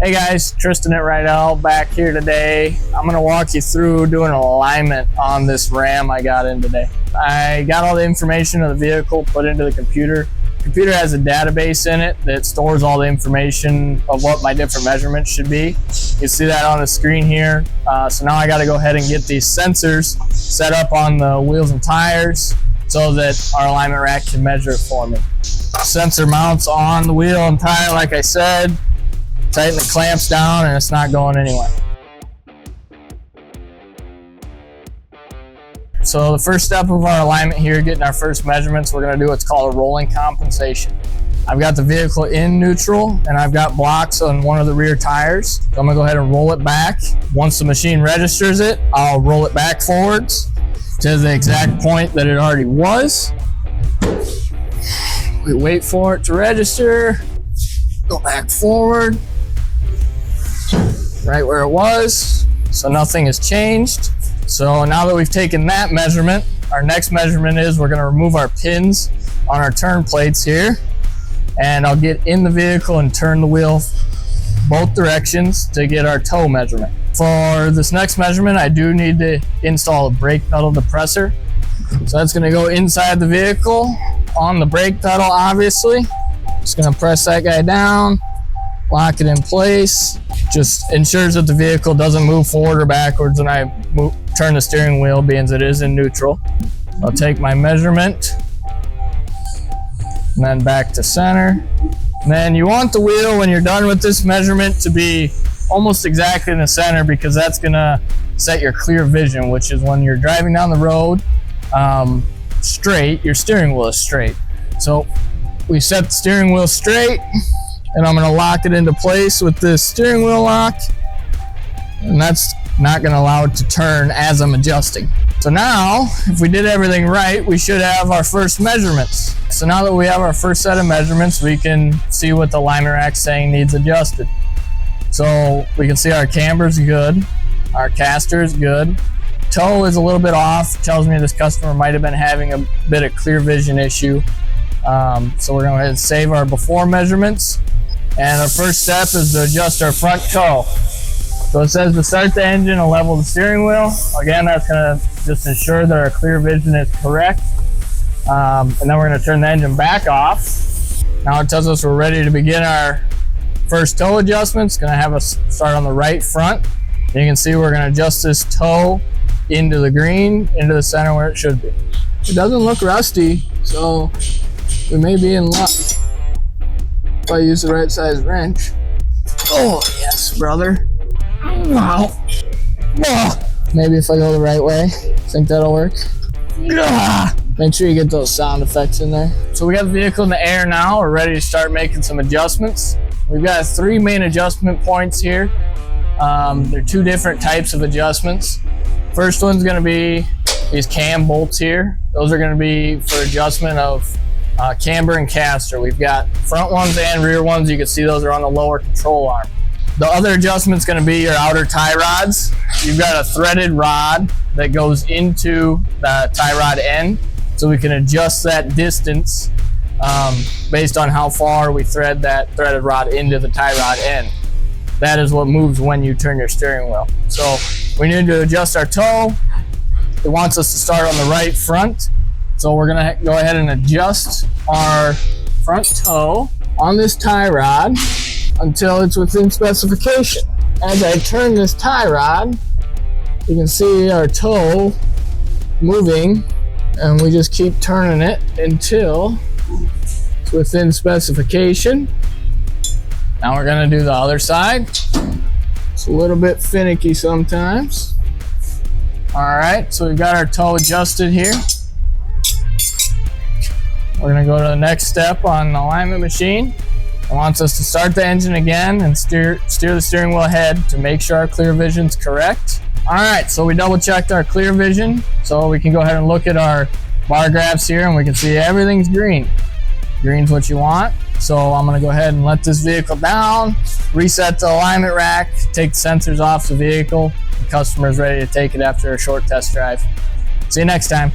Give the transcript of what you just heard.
Hey guys, Trystan at Rydell back here today. I'm going to walk you through doing alignment on this Ram I got in today. I got all the information of the vehicle put into the computer. The computer has a database in it that stores all the information of what my different measurements should be. You see that on the screen here. So now I got to go ahead and get these sensors set up on the wheels and tires so that our alignment rack can measure it for me. Sensor mounts on the wheel and tire like I said. Tighten the clamps down and it's not going anywhere. So the first step of our alignment here, getting our first measurements, we're going to do what's called a rolling compensation. I've got the vehicle in neutral and I've got blocks on one of the rear tires. So I'm going to go ahead and roll it back. Once the machine registers it, I'll roll it back forwards to the exact point that it already was. We wait for it to register, go back forward. Right where it was, so nothing has changed. So now that we've taken that measurement, our next measurement is we're going to remove our pins on our turn plates here, and I'll get in the vehicle and turn the wheel both directions to get our toe measurement. For this next measurement, I do need to install a brake pedal depressor. So that's going to go inside the vehicle on the brake pedal, obviously. Just going to press that guy down, lock it in place. Just ensures that the vehicle doesn't move forward or backwards when I turn the steering wheel, being that it is in neutral. I'll take my measurement and then back to center. And then you want the wheel, when you're done with this measurement, to be almost exactly in the center, because that's gonna set your clear vision, which is when you're driving down the road straight, your steering wheel is straight. So we set the steering wheel straight, and I'm going to lock it into place with this steering wheel lock, and that's not going to allow it to turn as I'm adjusting. So now, if we did everything right, we should have our first measurements. So now that we have our first set of measurements, we can see what the alignment rack's saying needs adjusted. So we can see our camber's good, our caster is good, toe is a little bit off, tells me this customer might have been having a bit of clear vision issue. So we're going to go ahead and save our before measurements. And our first step is to adjust our front toe. So it says to start the engine and level the steering wheel. Again, that's going to just ensure that our clear vision is correct. And then we're going to turn the engine back off. Now it tells us we're ready to begin our first toe adjustments. It's going to have us start on the right front. And you can see we're going to adjust this toe into the green, into the center where it should be. It doesn't look rusty, so we may be in luck. If I use the right size wrench. Oh, yes, brother. Wow. Maybe if I go the right way, think that'll work. Make sure you get those sound effects in there. So we got the vehicle in the air now. We're ready to start making some adjustments. We've got 3 main adjustment points here. There are 2 different types of adjustments. First one's going to be these cam bolts here. Those are going to be for adjustment of camber and caster. We've got front ones and rear ones. You can see those are on the lower control arm. The other adjustment's going to be your outer tie rods. You've got a threaded rod that goes into the tie rod end, so we can adjust that distance based on how far we thread that threaded rod into the tie rod end. That is what moves when you turn your steering wheel. So we need to adjust our toe. It wants us to start on the right front. So we're gonna go ahead and adjust our front toe on this tie rod until it's within specification. As I turn this tie rod, you can see our toe moving, and we just keep turning it until it's within specification. Now we're gonna do the other side. It's a little bit finicky sometimes. All right, so we've got our toe adjusted here. We're gonna go to the next step on the alignment machine. It wants us to start the engine again and steer the steering wheel ahead to make sure our clear vision's correct. All right, so we double checked our clear vision. So we can go ahead and look at our bar graphs here, and we can see everything's green. Green's what you want. So I'm gonna go ahead and let this vehicle down, reset the alignment rack, take the sensors off the vehicle. The customer's ready to take it after a short test drive. See you next time.